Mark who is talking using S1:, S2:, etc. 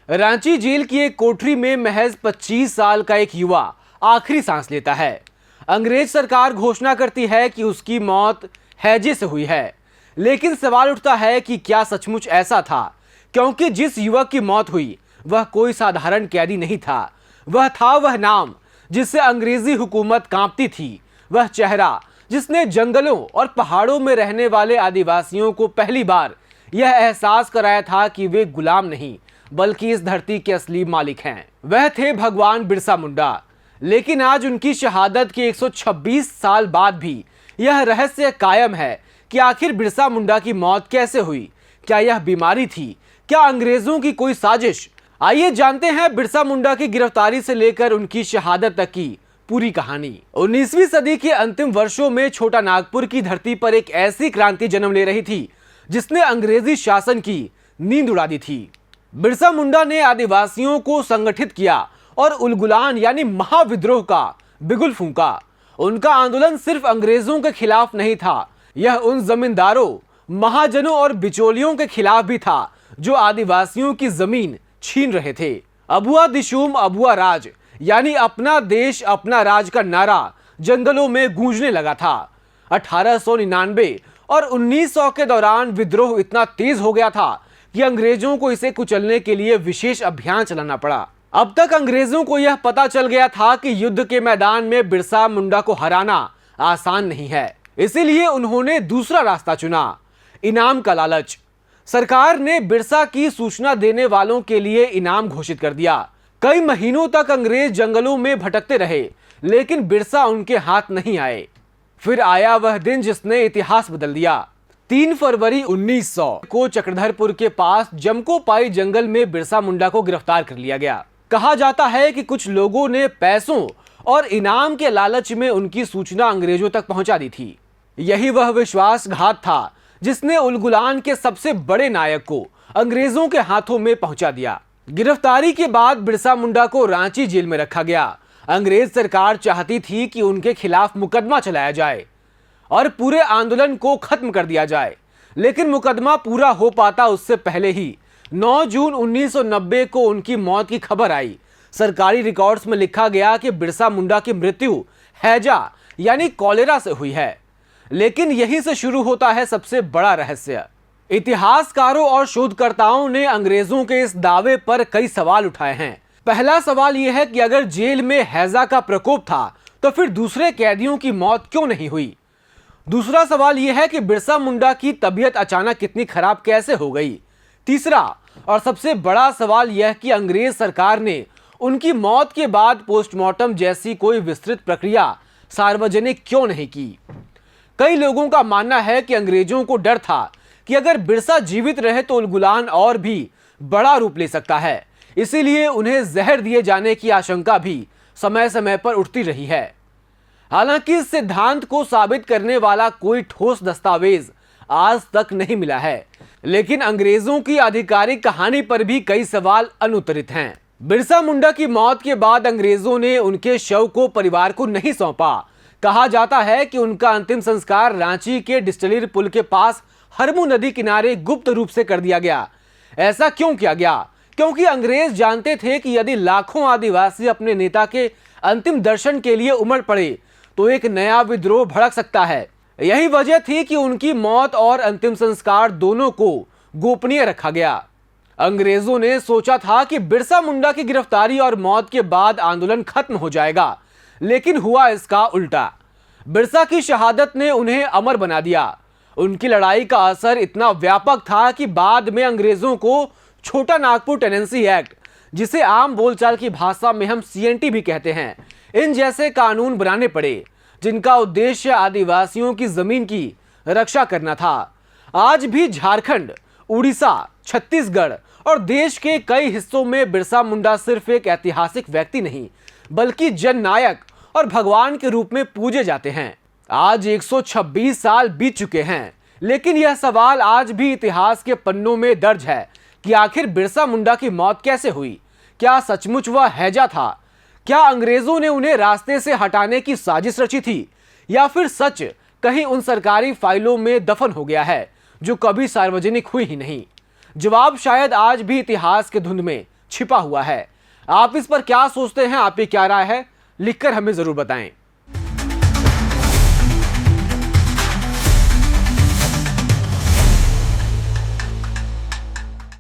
S1: Ranchi jail की एक कोठरी में महज 25 साल का एक युवा आखिरी सांस लेता है। अंग्रेज सरकार घोषणा करती है कि उसकी मौत हैजे से हुई है, लेकिन सवाल उठता है कि क्या सचमुच ऐसा था? क्योंकि जिस युवक की मौत हुई वह कोई साधारण कैदी नहीं था। वह नाम जिससे अंग्रेजी हुकूमत कांपती थी, वह चेहरा जिसने जंगलों और पहाड़ों में रहने वाले आदिवासियों को पहली बार यह एहसास कराया था कि वे गुलाम नहीं बल्कि इस धरती के असली मालिक हैं। वह थे भगवान बिरसा मुंडा। लेकिन आज उनकी शहादत के 126 साल बाद भी यह रहस्य कायम है कि आखिर बिरसा मुंडा की मौत कैसे हुई। क्या यह बीमारी थी? क्या अंग्रेजों की कोई साजिश? आइए जानते हैं बिरसा मुंडा की गिरफ्तारी से लेकर उनकी शहादत तक की पूरी कहानी। 19वीं सदी के अंतिम वर्षों में छोटा नागपुर की धरती पर एक ऐसी क्रांति जन्म ले रही थी जिसने अंग्रेजी शासन की नींद उड़ा दी थी। बिरसा मुंडा ने आदिवासियों को संगठित किया और उलगुलान यानी महाविद्रोह का बिगुल फूंका। उनका आंदोलन सिर्फ अंग्रेजों के खिलाफ नहीं था, यह उन जमींदारों, महाजनों और बिचौलियों के खिलाफ भी था जो आदिवासियों की जमीन छीन रहे थे। अबुआ दिशुम अबुआ राज यानी अपना देश अपना राज का नारा जंगलों में गूंजने लगा था। 1899 और 1900 के दौरान विद्रोह इतना तेज हो गया था कि अंग्रेजों को इसे कुचलने के लिए विशेष अभियान चलाना पड़ा। अब तक अंग्रेजों को यह पता चल गया था कि युद्ध के मैदान में बिरसा मुंडा को हराना आसान नहीं है। इसीलिए उन्होंने दूसरा रास्ता चुना, इनाम का लालच। सरकार ने बिरसा की सूचना देने वालों के लिए इनाम घोषित कर दिया। कई महीनों तक अंग्रेज जंगलों में भटकते रहे, लेकिन बिरसा उनके हाथ नहीं आए। फिर आया वह दिन जिसने इतिहास बदल दिया। 3 फरवरी 1900 को चक्रधरपुर के पास जमकोपाई जंगल में बिरसा मुंडा को गिरफ्तार कर लिया गया। कहा जाता है कि कुछ लोगों ने पैसों और इनाम के लालच में उनकी सूचना अंग्रेजों तक पहुंचा दी थी। यही वह विश्वासघात था जिसने उलगुलान के सबसे बड़े नायक को अंग्रेजों के हाथों में पहुंचा दिया। गिरफ्तारी के बाद बिरसा मुंडा को रांची जेल में रखा गया। अंग्रेज सरकार चाहती थी कि उनके खिलाफ मुकदमा चलाया जाए और पूरे आंदोलन को खत्म कर दिया जाए, लेकिन मुकदमा पूरा हो पाता उससे पहले ही 9 जून 1990 को उनकी मौत की खबर आई। सरकारी रिकॉर्ड्स में लिखा गया कि बिरसा मुंडा की मृत्यु हैजा यानी कॉलेरा से हुई है। लेकिन यहीं से शुरू होता है सबसे बड़ा रहस्य। इतिहासकारों और शोधकर्ताओं ने अंग्रेजों के इस दावे पर कई सवाल उठाए हैं। पहला सवाल यह है कि अगर जेल में हैजा का प्रकोप था तो फिर दूसरे कैदियों की मौत क्यों नहीं हुई? दूसरा सवाल यह है कि बिरसा मुंडा की तबीयत अचानक कितनी खराब कैसे हो गई? तीसरा और सबसे बड़ा सवाल यह कि अंग्रेज सरकार ने उनकी मौत के बाद पोस्टमार्टम जैसी कोई विस्तृत प्रक्रिया सार्वजनिक क्यों नहीं की? कई लोगों का मानना है कि अंग्रेजों को डर था कि अगर बिरसा जीवित रहे तो उलगुलान और भी बड़ा रूप ले सकता है, इसीलिए उन्हें जहर दिए जाने की आशंका भी समय समय पर उठती रही है। हालांकि इस सिद्धांत को साबित करने वाला कोई ठोस दस्तावेज आज तक नहीं मिला है, लेकिन अंग्रेजों की आधिकारिक कहानी पर भी कई सवाल अनुत्तरित हैं। बिरसा मुंडा की मौत के बाद अंग्रेजों ने उनके शव को परिवार को नहीं सौंपा। कहा जाता है कि उनका अंतिम संस्कार रांची के डिस्टिलरी पुल के पास हरमू नदी किनारे गुप्त रूप से कर दिया गया। ऐसा क्यों किया गया? क्योंकि अंग्रेज जानते थे कि यदि लाखों आदिवासी अपने नेता के अंतिम दर्शन के लिए उमड़ पड़े तो एक नया विद्रोह भड़क सकता है। यही वजह थी कि उनकी मौत और अंतिम संस्कार दोनों को गोपनीय रखा गया। अंग्रेजों ने सोचा था कि बिरसा मुंडा की गिरफ्तारी और मौत के बाद आंदोलन खत्म हो जाएगा, लेकिन हुआ इसका उल्टा। बिरसा की शहादत ने उन्हें अमर बना दिया। उनकी लड़ाई का असर इतना व्यापक था कि बाद में अंग्रेजों को छोटा नागपुर टेनेंसी एक्ट, जिसे आम बोलचाल की भाषा में हम CNT भी कहते हैं, इन जैसे कानून बनाने पड़े जिनका उद्देश्य आदिवासियों की जमीन की रक्षा करना था। आज भी झारखंड, उड़ीसा, छत्तीसगढ़ और देश के कई हिस्सों में बिरसा मुंडा सिर्फ एक ऐतिहासिक व्यक्ति नहीं बल्कि जननायक और भगवान के रूप में पूजे जाते हैं। आज 126 साल बीत चुके हैं, लेकिन यह सवाल आज भी इतिहास के पन्नों में दर्ज है कि आखिर बिरसा मुंडा की मौत कैसे हुई? क्या सचमुच वह हैजा था? क्या अंग्रेजों ने उन्हें रास्ते से हटाने की साजिश रची थी, या फिर सच कहीं उन सरकारी फाइलों में दफन हो गया है जो कभी सार्वजनिक हुई ही नहीं? जवाब शायद आज भी इतिहास के धुंध में छिपा हुआ है। आप इस पर क्या सोचते हैं? आपकी क्या राय है? लिखकर हमें जरूर बताएं।